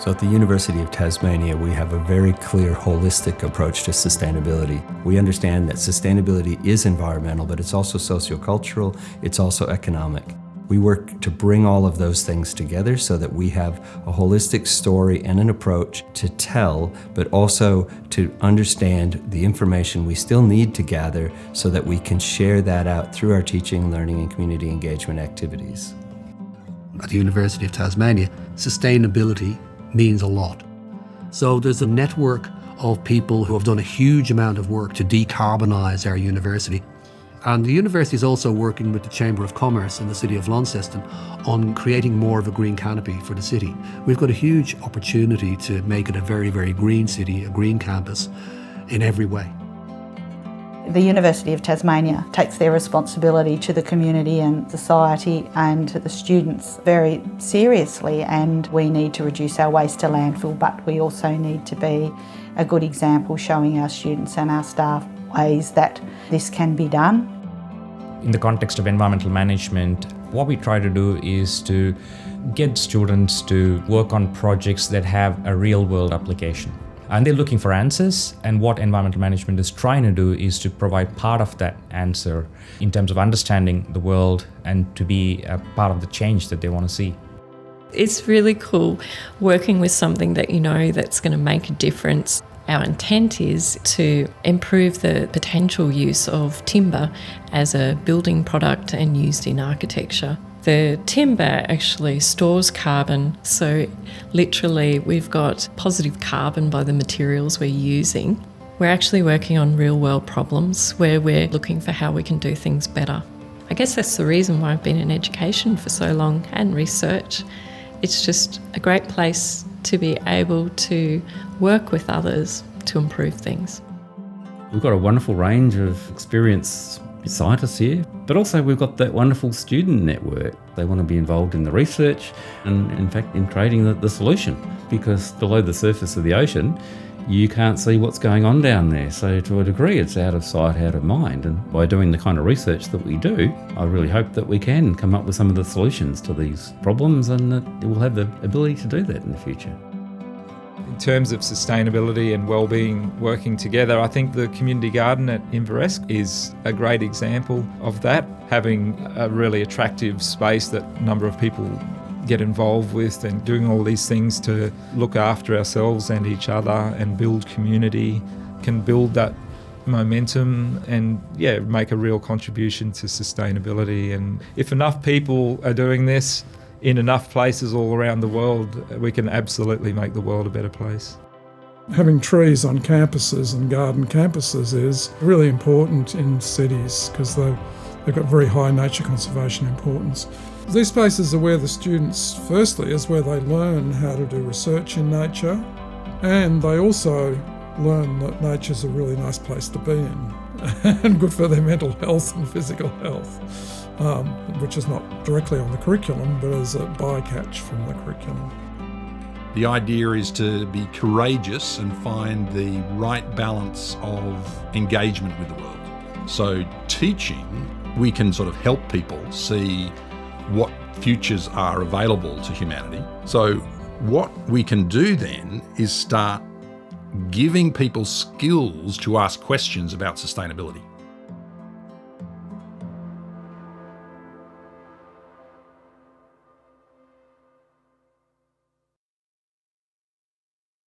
So at the University of Tasmania, we have a very clear, holistic approach to sustainability. We understand that sustainability is environmental, but it's also sociocultural, it's also economic. We work to bring all of those things together so that we have a holistic story and an approach to tell, but also to understand the information we still need to gather so that we can share that out through our teaching, learning, and community engagement activities. At the University of Tasmania, sustainability means a lot. So there's a network of people who have done a huge amount of work to decarbonise our university. And the university is also working with the Chamber of Commerce in the city of Launceston on creating more of a green canopy for the city. We've got a huge opportunity to make it a very, very green city, a green campus in every way. The University of Tasmania takes their responsibility to the community and society and to the students very seriously, and we need to reduce our waste to landfill, but we also need to be a good example showing our students and our staff ways that this can be done. In the context of environmental management, what we try to do is to get students to work on projects that have a real-world application. And they're looking for answers, and what environmental management is trying to do is to provide part of that answer in terms of understanding the world and to be a part of the change that they want to see. It's really cool working with something that you know that's going to make a difference. Our intent is to improve the potential use of timber as a building product and used in architecture. The timber actually stores carbon, so literally we've got positive carbon by the materials we're using. We're actually working on real world problems where we're looking for how we can do things better. I guess that's the reason why I've been in education for so long and research. It's just a great place to be able to work with others to improve things. We've got a wonderful range of experienced scientists here, but also we've got that wonderful student network. They want to be involved in the research and in fact in creating the solution, because below the surface of the ocean you can't see what's going on down there. So to a degree it's out of sight, out of mind, and by doing the kind of research that we do, I really hope that we can come up with some of the solutions to these problems and that we'll have the ability to do that in the future. In terms of sustainability and wellbeing working together, I think the community garden at Inveresk is a great example of that, having a really attractive space that a number of people get involved with and doing all these things to look after ourselves and each other and build community, can build that momentum and make a real contribution to sustainability. And if enough people are doing this in enough places all around the world, we can absolutely make the world a better place. Having trees on campuses and garden campuses is really important in cities because they've got very high nature conservation importance. These spaces are where the students, firstly, is where they learn how to do research in nature, and they also learn that nature's a really nice place to be in and good for their mental health and physical health. Which is not directly on the curriculum, but as a bycatch from the curriculum. The idea is to be courageous and find the right balance of engagement with the world. So teaching, we can sort of help people see what futures are available to humanity. So what we can do then is start giving people skills to ask questions about sustainability.